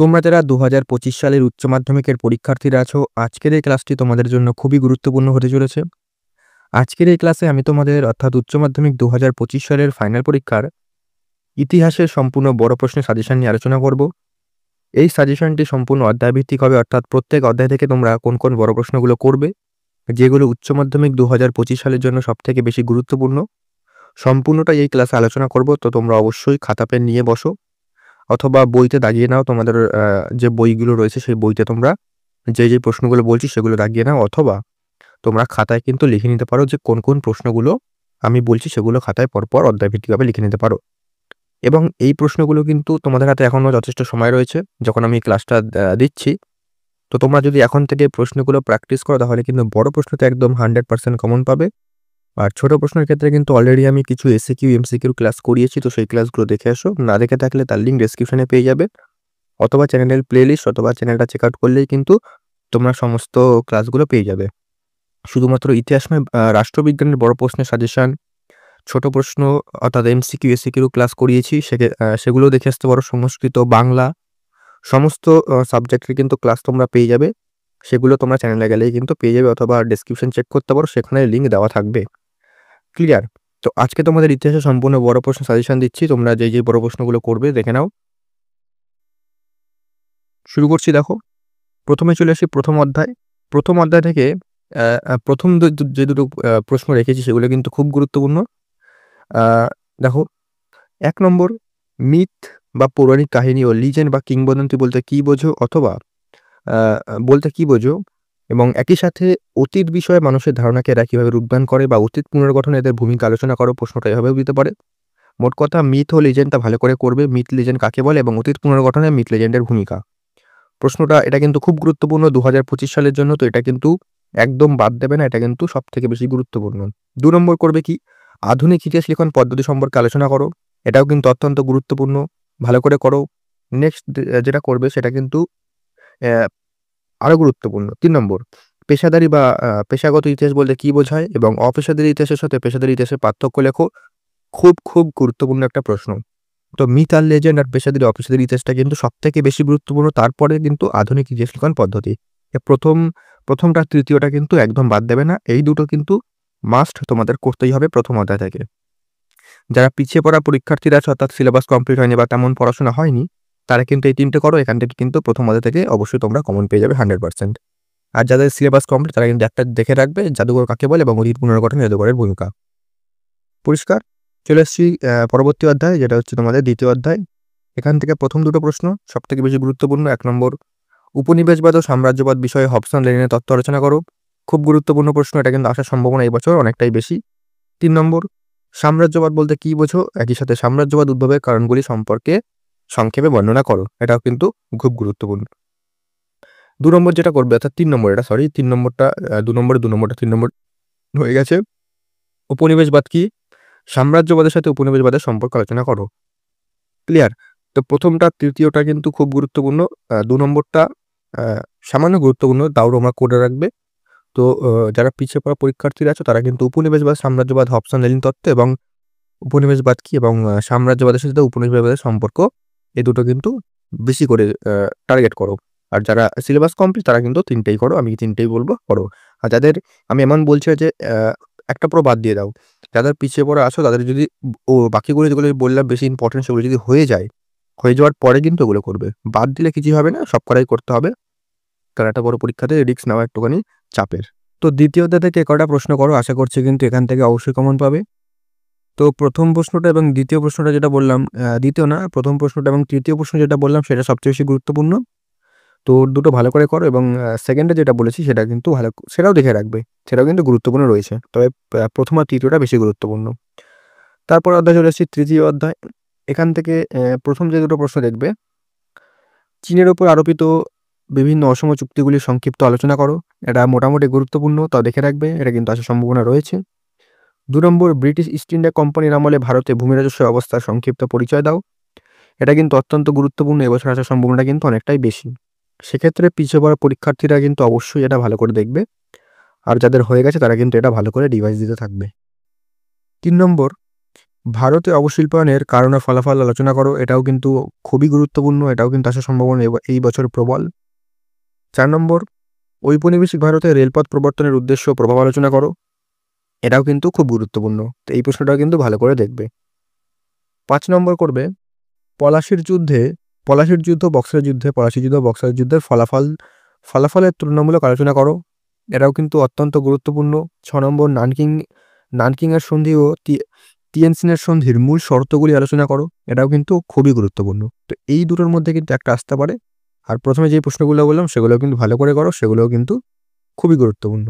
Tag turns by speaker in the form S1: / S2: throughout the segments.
S1: তোমরা যারা ২০২৫ সালের উচ্চ মাধ্যমিকের পরীক্ষার্থীরা আছো, আজকের এই ক্লাসটি তোমাদের জন্য খুবই গুরুত্বপূর্ণ হতে চলেছে। আজকের এই ক্লাসে আমি তোমাদের অর্থাৎ উচ্চ মাধ্যমিক ২০২৫ সালের ফাইনাল পরীক্ষার ইতিহাসের সম্পূর্ণ বড় প্রশ্নের সাজেশন নিয়ে আলোচনা করব। এই সাজেশনটি সম্পূর্ণ অধ্যায়ভিত্তিক হবে, অর্থাৎ প্রত্যেক অধ্যায় থেকে তোমরা কোন কোন বড় প্রশ্নগুলো করবে, যেগুলো উচ্চ মাধ্যমিক ২০২৫ সালের জন্য সবথেকে বেশি গুরুত্বপূর্ণ, সম্পূর্ণটাই এই ক্লাসে আলোচনা করব। তো তোমরা অবশ্যই খাতা পেন নিয়ে বসো অথবা বইতে দাগিয়ে নাও। তোমাদের যে বইগুলো রয়েছে সেই বইতে তোমরা যে প্রশ্নগুলো বলছি সেগুলো দাগিয়ে নাও, অথবা তোমরা খাতায় কিন্তু লিখে নিতে পারো যে কোন কোন প্রশ্নগুলো আমি বলছি সেগুলো খাতায় পরপর অধ্যায়ভিত্তিকভাবে লিখে নিতে পারো। এবং এই প্রশ্নগুলো কিন্তু তোমাদের হাতে এখনও যথেষ্ট সময় রয়েছে যখন আমি ক্লাসটা দিচ্ছি। তো তোমরা যদি এখন থেকে প্রশ্নগুলো প্র্যাকটিস করো তাহলে কিন্তু বড় প্রশ্নতে একদম 100% কমন পাবে। আর ছোট প্রশ্নের ক্ষেত্রে কিন্তু অলরেডি আমি কিছু এসিকিউ এমসিকিউর ক্লাস করিয়েছি, তো সেই ক্লাসগুলো দেখে আসো। না দেখে থাকলে তার লিঙ্ক ডেসক্রিপশনে পেয়ে যাবে, অথবা চ্যানেলের প্লেলিস্ট অথবা চ্যানেলটা চেক আউট করলেই কিন্তু তোমরা সমস্ত ক্লাসগুলো পেয়ে যাবে। শুধুমাত্র ইতিহাস নয়, রাষ্ট্রবিজ্ঞানের বড় প্রশ্নের সাজেশন, ছোট প্রশ্ন অর্থাৎ এমসিকিউ এসিকিউ ক্লাস করিয়েছি, সেগুলো দেখে আসতে পারো। সংস্কৃত, বাংলা সমস্ত সাবজেক্টের কিন্তু ক্লাস তোমরা পেয়ে যাবে। সেগুলো তোমরা চ্যানেলে গেলেই কিন্তু পেয়ে যাবে, অথবা ডেসক্রিপশন চেক করতে পারো, সেখানে লিঙ্ক দেওয়া থাকবে। ক্লিয়ার? তো আজকে তোমাদের ইতিহাসে সম্পূর্ণ বড় প্রশ্ন সাজেশন দিচ্ছি। তোমরা যে বড় প্রশ্নগুলো করবে দেখে নাও। শুরু করছি। দেখো, প্রথমে চলে আসি প্রথম অধ্যায়। প্রথম অধ্যায় থেকে প্রথম যে দুটো প্রশ্ন রেখেছি সেগুলো কিন্তু খুব গুরুত্বপূর্ণ। দেখো, ১ নম্বর, মিথ বা পৌরাণিক কাহিনী ও লিজেন্ড বা কিংবদন্তি বলতে কী বোঝো, অথবা বলতে কী বোঝো, এবং একই সাথে অতীত বিষয়ে মানুষের ধারণাকে এরা কীভাবে রূপদান করে বা অতীত পুনর্গঠনে এদের ভূমিকা আলোচনা করো। প্রশ্নটা এভাবেও দিতে পারে। মোট কথা, মিথ ও লিজেন্ডটা ভালো করে করবে। মিথ লিজেন্ড কাকে বলে এবং অতীত পুনর্গঠনে মিথ লিজেন্ডের ভূমিকা। প্রশ্নটা এটা কিন্তু খুব গুরুত্বপূর্ণ ২০২৫ সালের জন্য, তো এটা কিন্তু একদম বাদ দেবে না, এটা কিন্তু সবথেকে বেশি গুরুত্বপূর্ণ। ২ নম্বর করবে কি, আধুনিক ইতিহাস লিখন পদ্ধতি সম্পর্কে আলোচনা করো। এটাও কিন্তু অত্যন্ত গুরুত্বপূর্ণ, ভালো করে করো। নেক্সট যেটা করবে সেটা কিন্তু আরও গুরুত্বপূর্ণ। ৩ নম্বর, পেশাদারি বা পেশাগত ইতিহাস বলতে কী বোঝায় এবং অপেশাদারি ইতিহাসের সাথে পেশাদারি ইতিহাসের পার্থক্য লেখো। খুব গুরুত্বপূর্ণ একটা প্রশ্ন। তো মিথ আর লেজেন্ড আর পেশাদারি অপেশাদারি ইতিহাসটা কিন্তু সবথেকে বেশি গুরুত্বপূর্ণ। তারপরে কিন্তু আধুনিক ইতিহাস লিখন পদ্ধতি। প্রথমটা তৃতীয়টা কিন্তু একদম বাদ দেবে না। এই দুটো কিন্তু মাস্ট তোমাদের করতেই হবে প্রথম অধ্যায় থেকে। যারা পিছিয়ে পড়া পরীক্ষার্থীরা আছে, অর্থাৎ সিলেবাস কমপ্লিট হয়নি বা তেমন পড়াশোনা হয়নি, তারা কিন্তু এই ৩টে করো। এখান থেকে কিন্তু প্রথম অধ্যায় থেকে অবশ্যই তোমরা কমন পেয়ে যাবে 100%। আর যাদের সিলেবাস কমপ্লিট তারা কিন্তু একটা দেখে রাখবে, জাদুঘর কাকে বলে এবং অতীত পুনর্গঠনে জাদুঘরের ভূমিকা। পরিষ্কার? চলে এসেছি পরবর্তী অধ্যায়, যেটা হচ্ছে তোমাদের দ্বিতীয় অধ্যায়। এখান থেকে প্রথম দুটো প্রশ্ন সবথেকে বেশি গুরুত্বপূর্ণ। ১ নম্বর, উপনিবেশবাদ ও সাম্রাজ্যবাদ বিষয়ে হবসন লেনিনের তত্ত্ব আলোচনা করো। খুব গুরুত্বপূর্ণ প্রশ্ন, এটা কিন্তু আসার সম্ভাবনা এই বছর অনেকটাই বেশি। ৩ নম্বর, সাম্রাজ্যবাদ বলতে কী বোঝো, একই সাথে সাম্রাজ্যবাদ উদ্ভবের কারণগুলি সম্পর্কে সংক্ষেপে বর্ণনা করো। এটাও কিন্তু খুব গুরুত্বপূর্ণ। ২ নম্বর যেটা করবে, অর্থাৎ ৩ নম্বর, এটা সরি ৩ নম্বরটা ২ নম্বরটা ৩ নম্বর হয়ে গেছে। উপনিবেশবাদ কি, সাম্রাজ্যবাদের সাথে উপনিবেশবাদের সম্পর্ক আলোচনা করো। ক্লিয়ার? তো প্রথমটা তৃতীয়টা কিন্তু খুব গুরুত্বপূর্ণ। ২ নম্বরটা সামান্য গুরুত্বপূর্ণ, তাও তোমরা করে রাখবে। তো যারা পিছিয়ে পড়া পরীক্ষার্থীরা আছো তারা কিন্তু উপনিবেশবাদ, সাম্রাজ্যবাদ, হবসন লেনিন তত্ত্ব এবং উপনিবেশবাদ কি এবং সাম্রাজ্যবাদের সাথে উপনিবেশবাদের সম্পর্ক, এই দুটো কিন্তু বেশি করে টার্গেট করো। আর যারা সিলেবাস কমপ্লিট তারা কিন্তু ৩টেই করো। আমি ৩টেই বলবো করো। আর যাদের আমি এমন বলছি যে একটা পুরো বাদ দিয়ে দাও। যাদের পিছিয়ে পড়া আছো তাদের যদি বাকিগুলো যেগুলো বললাম বেশি ইম্পর্টেন্ট, সেগুলো যদি হয়ে যাওয়ার পরে কিন্তু ওগুলো করবে। বাদ দিলে কিছুই হবে না, সব কটাই করতে হবে। কারণ একটা বড় পরীক্ষাতে রিস্ক নেওয়া একটুখানি চাপের। তো দ্বিতীয় অধ্যায় থেকে কটা প্রশ্ন করো, আশা করছি কিন্তু এখান থেকে অবশ্যই কমন পাবে। তো প্রথম প্রশ্নটা এবং দ্বিতীয় প্রশ্নটা যেটা বললাম, দ্বিতীয় না, প্রথম প্রশ্নটা এবং তৃতীয় প্রশ্ন যেটা বললাম সেটা সবচেয়ে বেশি গুরুত্বপূর্ণ। তো দুটো ভালো করে করো এবং সেকেন্ডে যেটা বলেছি সেটা কিন্তু সেটাও দেখে রাখবে, সেটাও কিন্তু গুরুত্বপূর্ণ রয়েছে। তবে প্রথম আর তৃতীয়টা বেশি গুরুত্বপূর্ণ। তারপর অধ্যায় চলে এসেছি তৃতীয় অধ্যায়। এখান থেকে প্রথম যে দুটো প্রশ্ন দেখবে, চীনের ওপর আরোপিত বিভিন্ন অসম চুক্তিগুলির সংক্ষিপ্ত আলোচনা করো। এটা মোটামুটি গুরুত্বপূর্ণ, তাও দেখে রাখবে, এটা কিন্তু আসার সম্ভাবনা রয়েছে। ২ নম্বর, ব্রিটিশ ইস্ট ইন্ডিয়া কোম্পানির আমলে ভারতে ভূমি রাজস্ব অবস্থার সংক্ষিপ্ত পরিচয় দাও। এটা কিন্তু অত্যন্ত গুরুত্বপূর্ণ, এবছর আসার সম্ভাবনা কিন্তু অনেকটাই বেশি। সেক্ষেত্রে পিছিয়ে পড়া পরীক্ষার্থীরা কিন্তু অবশ্যই এটা ভালো করে দেখবে, আর যাদের হয়ে গেছে তারা কিন্তু এটা ভালো করে রিভাইজ দিতে থাকবে। ৩ নম্বর, ভারতে অবশিল্পায়নের কারণ ও ফলাফল আলোচনা করো, এটাও কিন্তু খুবই গুরুত্বপূর্ণ, এটাও কিন্তু আসার সম্ভাবনা এই বছর প্রবল। 4 নম্বর, ঔপনিবেশিক ভারতে রেলপথ প্রবর্তনের উদ্দেশ্য ও প্রভাব আলোচনা করো, এটাও কিন্তু খুব গুরুত্বপূর্ণ, তো এই প্রশ্নটাও কিন্তু ভালো করে দেখবে। 5 নম্বর করবে পলাশির যুদ্ধ বক্সারের যুদ্ধের ফলাফলের তুলনামূলক আলোচনা করো, এটাও কিন্তু অত্যন্ত গুরুত্বপূর্ণ। 6 নম্বর নানকিংয়ের সন্ধি ও তিয়ানজিনের সন্ধির মূল শর্তগুলি আলোচনা করো, এটাও কিন্তু খুবই গুরুত্বপূর্ণ। তো এই দুটোর মধ্যে কিন্তু একটা আসতে পারে। আর প্রথমে যে প্রশ্নগুলো বললাম সেগুলো কিন্তু ভালো করে করো, সেগুলোও কিন্তু খুবই গুরুত্বপূর্ণ।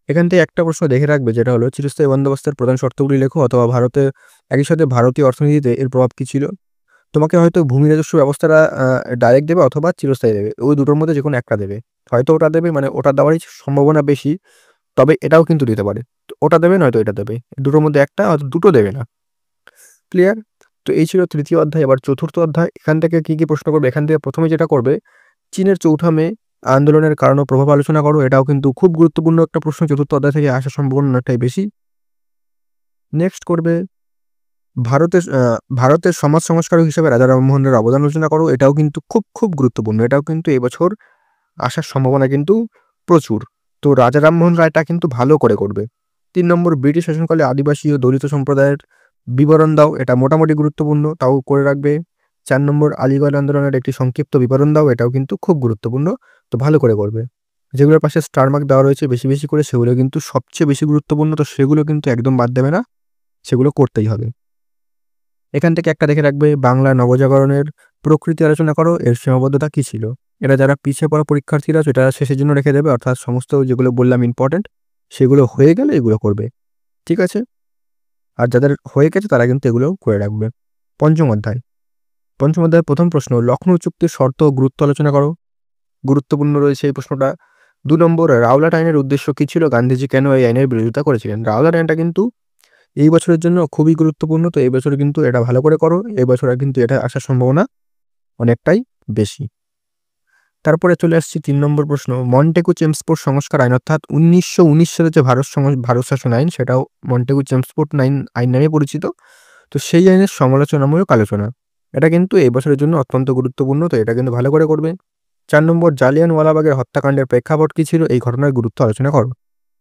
S1: এখান থেকে একটা প্রশ্ন দেখে রাখবে, যেটা হলো চিরস্থায়ী বন্দোবস্তের প্রধান শর্তগুলি লেখো, অথবা একই সাথে ভারতীয় অর্থনীতিতে এর প্রভাব কী ছিল। তোমাকে হয়তো ভূমি রাজস্ব ব্যবস্থাটা ডাইরেক্ট দেবে অথবা চিরস্থায়ী দেবে, ওই দুটোর মধ্যে যে কোনো একটা দেবে। হয়তো ওটা দেবে, মানে ওটা দেওয়ারই সম্ভাবনা বেশি, তবে এটাও কিন্তু দিতে পারে। তো ওটা দেবে নয়তো এটা দেবে, দুটোর মধ্যে একটা, হয়তো দুটো দেবে না। ক্লিয়ার? তো এই ছিল তৃতীয় অধ্যায়। এবার চতুর্থ অধ্যায়, এখান থেকে কি কি প্রশ্ন করবে। এখান থেকে প্রথমে যেটা করবে, চীনের চৌঠা মে আন্দোলনের কারণ ও প্রভাব আলোচনা করো, এটাও কিন্তু খুব গুরুত্বপূর্ণ একটা প্রশ্ন, চতুর্থ অধ্যায় থেকে আসার সম্ভাবনা অনেকটাই বেশি। নেক্সট করবে ভারতের সমাজ সংস্কারক হিসেবে রাজা রামমোহন রায়ের অবদান আলোচনা করো, এটাও কিন্তু খুব খুব গুরুত্বপূর্ণ, এটাও কিন্তু এবছর আসার সম্ভাবনা কিন্তু প্রচুর। তো রাজা রামমোহন রায়টা কিন্তু ভালো করে করবে। 3 নম্বর, ব্রিটিশ শাসনকালে আদিবাসী ও দলিত সম্প্রদায়ের বিবরণ দাও, এটা মোটামুটি গুরুত্বপূর্ণ, তাও করে রাখবে। 4 নম্বর, আলিগড় আন্দোলনের একটি সংক্ষিপ্ত বিবরণ দাও, এটাও কিন্তু খুব গুরুত্বপূর্ণ, তো ভালো করে করবে। যেগুলোর পাশে স্টার মার্ক দেওয়া রয়েছে বেশি বেশি করে, সেগুলো কিন্তু সবচেয়ে বেশি গুরুত্বপূর্ণ, তো সেগুলো কিন্তু একদম বাদ দেবে না, সেগুলো করতেই হবে। এখান থেকে একটা দেখে রাখবে, বাংলা নবজাগরণের প্রকৃতি আলোচনা করো, এর সীমাবদ্ধতা কী ছিল। এটা যারা পিছিয়ে পড়া পরীক্ষার্থীরা আছে এটা শেষের জন্য রেখে দেবে, অর্থাৎ সমস্ত যেগুলো বললাম ইম্পর্টেন্ট সেগুলো হয়ে গেলে এগুলো করবে, ঠিক আছে। আর যাদের হয়ে গেছে তারা কিন্তু এগুলো করে রাখবে। পঞ্চম অধ্যায়ের প্রথম প্রশ্ন, লখনৌ চুক্তির শর্ত ও গুরুত্ব আলোচনা করো, গুরুত্বপূর্ণ রয়েছে এই প্রশ্নটা। 2 নম্বর, রাওলাট আইনের উদ্দেশ্য কী ছিল, গান্ধীজি কেন এই আইনের বিরোধিতা করেছিলেন। রাওলাট আইনটা কিন্তু এই বছরের জন্য খুবই গুরুত্বপূর্ণ, তো এই বছর কিন্তু এটা ভালো করে করো, এই বছর কিন্তু এটা আসার সম্ভাবনা অনেকটাই বেশি। তারপরে চলে আসছি 3 নম্বর প্রশ্ন, মন্টেগু চেমস্ফোর্ড সংস্কার আইন, অর্থাৎ 1919 সালে যে ভারত শাসন আইন, সেটাও মন্টেগু চেমস্ফোর্ড আইন নামে পরিচিত। তো সেই আইনের সমালোচনামূলক আলোচনা, এটা কিন্তু এই বছরের জন্য অত্যন্ত গুরুত্বপূর্ণ, তো এটা কিন্তু ভালো করে করবে। 4 নম্বর, জালিয়ানওয়ালাবাগের হত্যাকাণ্ডের প্রেক্ষাপট কী ছিল, এই ঘটনার গুরুত্ব আলোচনা করো।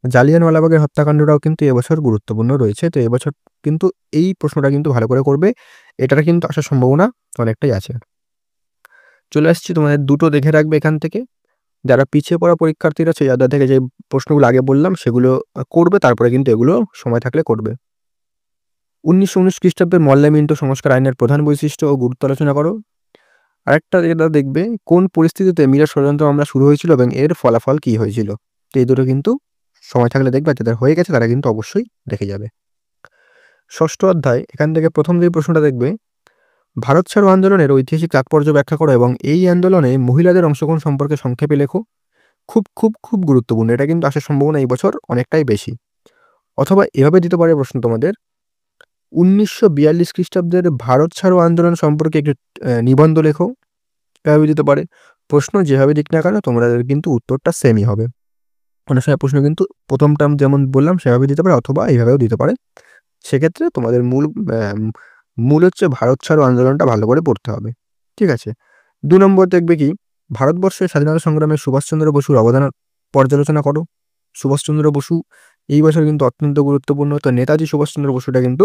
S1: জালিয়ানওয়ালাবাগের হত্যাকাণ্ডটাও কিন্তু এবছর গুরুত্বপূর্ণ রয়েছে, তো এবছর কিন্তু এই প্রশ্নটা কিন্তু ভালো করে করবে, এটার কিন্তু আসার সম্ভাবনা অনেকটাই আছে। চলে আসছি, তোমাদের দুটো দেখে রাখবে এখান থেকে, যারা পিছিয়ে পড়া পরীক্ষার্থীরা আছে যাদের থেকে যে প্রশ্নগুলো আগে বললাম সেগুলো করবে, তারপরে কিন্তু এগুলো সময় থাকলে করবে। 1919 খ্রিস্টাব্দের মল্লা মিন্টো সংস্কার আইনের প্রধান বৈশিষ্ট্য ও গুরুত্ব আলোচনা করো। আরেকটা যেটা দেখবে, কোন পরিস্থিতিতে মিরাট ষড়যন্ত্র মামলা শুরু হয়েছিল এবং এর ফলাফল কী হয়েছিল। তো এই দুটো কিন্তু সময় থাকলে দেখবে, যাদের হয়ে গেছে তারা কিন্তু অবশ্যই দেখে যাবে। ষষ্ঠ অধ্যায়, এখান থেকে প্রথম যে প্রশ্নটা দেখবে, ভারত ছাড়ো আন্দোলনের ঐতিহাসিক তাৎপর্য ব্যাখ্যা করো এবং এই আন্দোলনে মহিলাদের অংশগ্রহণ সম্পর্কে সংক্ষেপে লেখো, খুব খুব খুব গুরুত্বপূর্ণ, এটা কিন্তু আসার সম্ভাবনা এই বছর অনেকটাই বেশি। অথবা এভাবে দিতে পারে প্রশ্ন তোমাদের, 1942 খ্রিস্টাব্দের ভারত ছাড়ো আন্দোলন সম্পর্কে একটি নিবন্ধ লেখো, এভাবে দিতে পারে। প্রশ্ন যেভাবে দিক না কেন তোমাদের কিন্তু উত্তরটা সেমই হবে। অনেক সময় প্রশ্ন কিন্তু প্রথম টার্ম যেমন বললাম সেভাবে দিতে পারে, অথবা এইভাবেও দিতে পারে। সেক্ষেত্রে তোমাদের মূল হচ্ছে ভারত ছাড়ো আন্দোলনটা ভালো করে পড়তে হবে, ঠিক আছে। 2 নম্বর দেখবে কি, ভারতবর্ষের স্বাধীনতা সংগ্রামে সুভাষচন্দ্র বসুর অবদান পর্যালোচনা করো। সুভাষচন্দ্র বসু এই বছর কিন্তু অত্যন্ত গুরুত্বপূর্ণ, তো নেতাজি সুভাষচন্দ্র বসুটা কিন্তু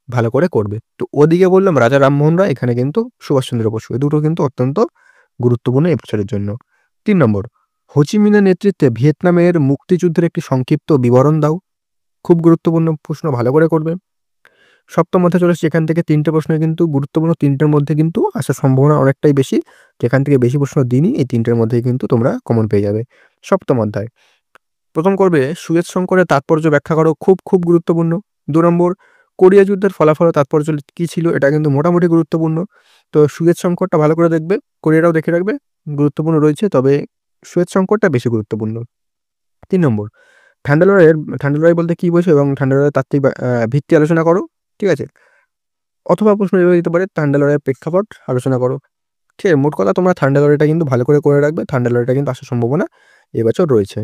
S1: ভালো করে করবে। তো ওদিকে বললাম রাজা রামমোহন রায়, এখানে কিন্তু সুভাষচন্দ্র বসু, এই দুটো কিন্তু অত্যন্ত গুরুত্বপূর্ণ এই বছরের জন্য। 3 নম্বর, হোচিমিনের নেতৃত্বে ভিয়েতনামের মুক্তিযুদ্ধের একটি সংক্ষিপ্ত বিবরণ দাও, খুব গুরুত্বপূর্ণ প্রশ্ন, ভালো করে করবে। সপ্তম অধ্যায় চলে এসেছে, এখান থেকে 3টে প্রশ্ন কিন্তু গুরুত্বপূর্ণ, 3টের মধ্যে কিন্তু আসার সম্ভাবনা অনেকটাই বেশি, যেখান থেকে বেশি প্রশ্ন দিনই এই 3টের মধ্যেই কিন্তু তোমরা কমন পেয়ে যাবে। সপ্তম অধ্যায় প্রথম করবে, সুয়েজ সংকটের তাৎপর্য ব্যাখ্যা করো, খুব খুব গুরুত্বপূর্ণ। 2 নম্বর, কোরিয়া যুদ্ধের ফলাফল ও তাৎপর্য কী ছিল, এটা কিন্তু মোটামুটি গুরুত্বপূর্ণ, তো সুয়েজ সংকটটা ভালো করে দেখবে, কোরিয়াটাও দেখে রাখবে, গুরুত্বপূর্ণ রয়েছে, তবে সুয়েজ সংকটটা বেশি গুরুত্বপূর্ণ। 3 নম্বর, ঠান্ডা লড়াই বলতে কী বোঝো এবং ঠান্ডা লড়াইয়ের তাত্ত্বিক ভিত্তি আলোচনা করো, ঠিক আছে। অথবা প্রশ্ন এভাবে দিতে পারে, ঠান্ডা লড়াইয়ের প্রেক্ষাপট আলোচনা করো, ঠিক আছে। মোট কথা তোমরা ঠান্ডা লড়াইটা কিন্তু ভালো করে রাখবে, ঠান্ডা লড়াইটা কিন্তু আসার সম্ভাবনা এবছর রয়েছে।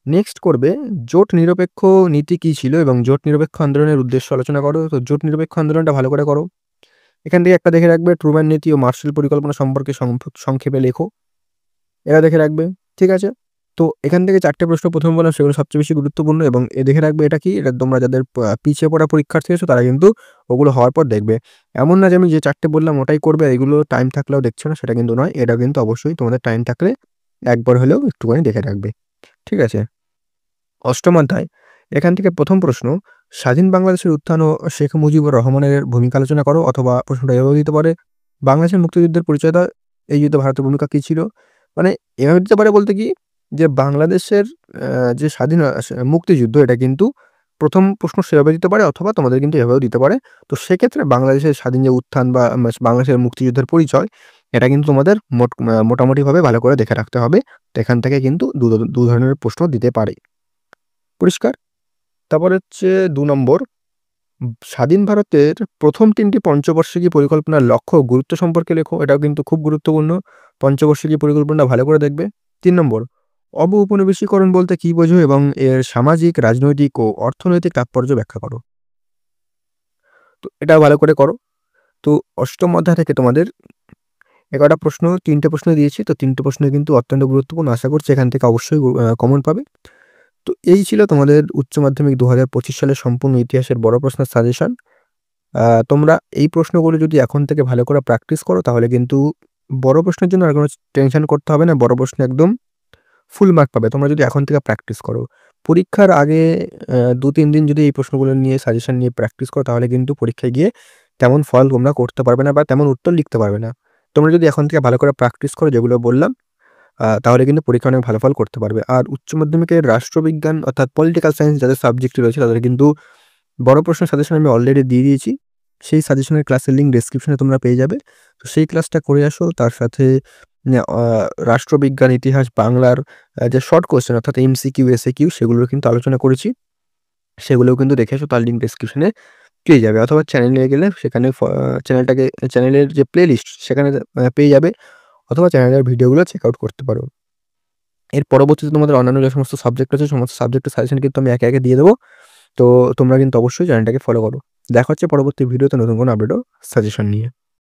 S1: নেক্সট করবে জোট নিরপেক্ষ নীতি কী ছিল এবং জোট নিরপেক্ষ আন্দোলনের উদ্দেশ্য আলোচনা করো। তো জোট নিরপেক্ষ আন্দোলনটা ভালো করে করো। এখান থেকে একটা দেখে রাখবে ট্রুম্যান নীতি ও মার্শাল পরিকল্পনা সম্পর্কে সংক্ষেপে লেখো। এরা দেখে রাখবে, ঠিক আছে? তো এখান থেকে 4টে প্রশ্ন প্রথমে বললাম সেগুলো সবচেয়ে বেশি গুরুত্বপূর্ণ এবং দেখে রাখবে এটা কি, এটা তোমরা যাদের পিছিয়ে পড়া পরীক্ষার্থী আছো তারা কিন্তু ওগুলো হওয়ার পর দেখবে। এমন না যে আমি যে 4টে বললাম ওটাই করবে, এগুলো টাইম থাকলেও দেখছো না সেটা কিন্তু নয়। এটা কিন্তু অবশ্যই তোমাদের টাইম থাকলে একবার হলেও একটুখানি দেখে রাখবে, ঠিক আছে? অষ্টম অধ্যায়, এখান থেকে প্রথম প্রশ্ন, স্বাধীন বাংলাদেশের উত্থান ও শেখ মুজিবুর রহমানের ভূমিকা আলোচনা করো। অথবা প্রশ্নটা এভাবে দিতে পারে, বাংলাদেশের মুক্তিযুদ্ধের পরিচয় দাও, এই যুদ্ধে ভারতের ভূমিকা কী ছিল? মানে এভাবে দিতে পারে বলতে কি, যে বাংলাদেশের যে স্বাধীন মুক্তিযুদ্ধ এটা কিন্তু প্রথম প্রশ্ন সেভাবে দিতে পারে, অথবা তোমাদের কিন্তু এভাবেও দিতে পারে। তো সেক্ষেত্রে বাংলাদেশের স্বাধীন যে উত্থান বা বাংলাদেশের মুক্তিযুদ্ধের পরিচয় এটা কিন্তু তোমাদের মোটামুটিভাবে ভালো করে দেখে রাখতে হবে। তো এখান থেকে কিন্তু দু ধরনের প্রশ্ন দিতে পারে। পরিষ্কার? তারপর হচ্ছে ২ নম্বর, স্বাধীন ভারতের প্রথম ৩টি পঞ্চবার্ষিকী পরিকল্পনার লক্ষ্য ও গুরুত্ব সম্পর্কে লেখো। এটাও কিন্তু খুব গুরুত্বপূর্ণ। পঞ্চবার্ষিকী পরিকল্পনাটা ভালো করে দেখবে। ৩ নম্বর, অব-উপনিবেশিকরণ বলতে কী বোঝো এবং এর সামাজিক, রাজনৈতিক ও অর্থনৈতিক তাৎপর্য ব্যাখ্যা করো। তো এটাও ভালো করে করো। তো অষ্টম অধ্যায় থেকে তোমাদের ১১টা প্রশ্ন, ৩টে প্রশ্ন দিয়েছি। তো ৩টে প্রশ্নই কিন্তু অত্যন্ত গুরুত্বপূর্ণ। আশা করছি এখান থেকে অবশ্যই কমন পাবে। তো এই ছিল তোমাদের উচ্চ মাধ্যমিক ২০২৫ সালের সম্পূর্ণ ইতিহাসের বড় প্রশ্নের সাজেশন। তোমরা এই প্রশ্নগুলো যদি এখন থেকে ভালো করে প্র্যাকটিস করো তাহলে কিন্তু বড় প্রশ্নের জন্য আর কোনো টেনশন করতে হবে না। বড় প্রশ্নে একদম ফুল মার্ক পাবে তোমরা যদি এখন থেকে প্র্যাকটিস করো। পরীক্ষার আগে ২-৩ দিন যদি এই প্রশ্নগুলো নিয়ে সাজেশন নিয়ে প্র্যাকটিস করো তাহলে কিন্তু পরীক্ষায় গিয়ে তেমন ফল তোমরা করতে পারবে না বা তেমন উত্তর লিখতে পারবে না। তোমরা যদি এখন থেকে ভালো করে প্র্যাকটিস করো যেগুলো বললাম, তাহলে কিন্তু পরীক্ষায় অনেক ভালো ফল করতে পারবে। আর উচ্চ মাধ্যমিকের রাষ্ট্রবিজ্ঞান অর্থাৎ পলিটিক্যাল সায়েন্স যাদের সাবজেক্ট রয়েছে তাদের কিন্তু বড় প্রশ্নের সাজেশন আমি অলরেডি দিয়ে দিয়েছি। সেই সাজেশনের ক্লাসের লিঙ্ক ডেসক্রিপশনে তোমরা পেয়ে যাবে। তো সেই ক্লাসটা করে আসো। তার সাথে রাষ্ট্রবিজ্ঞান, ইতিহাস, বাংলার যে শর্ট কোয়েশ্চেন অর্থাৎ এমসিকিউ, এসএকিউ সেগুলোর কিন্তু আলোচনা করেছি। সেগুলোও কিন্তু দেখে এসো, তার লিঙ্ক ডেসক্রিপশনে পেয়ে যাবে। অথবা চ্যানেলে গেলে সেখানে চ্যানেলের যে প্লেলিস্ট সেখানে পেয়ে যাবে, অথবা চ্যানেলের ভিডিওগুলো চেক আউট করতে পারো। এর পরবর্তীতে তোমাদের অন্যান্য যে সমস্ত সাবজেক্ট আছে সমস্ত সাবজেক্টের সাজেশন কিন্তু আমি একে, একে দিয়ে দেবো। তো তোমরা কিন্তু অবশ্যই চ্যানেলটাকে ফলো করো। দেখা হচ্ছে পরবর্তী ভিডিওতে নতুন কোনো আপডেট ও সাজেশন নিয়ে।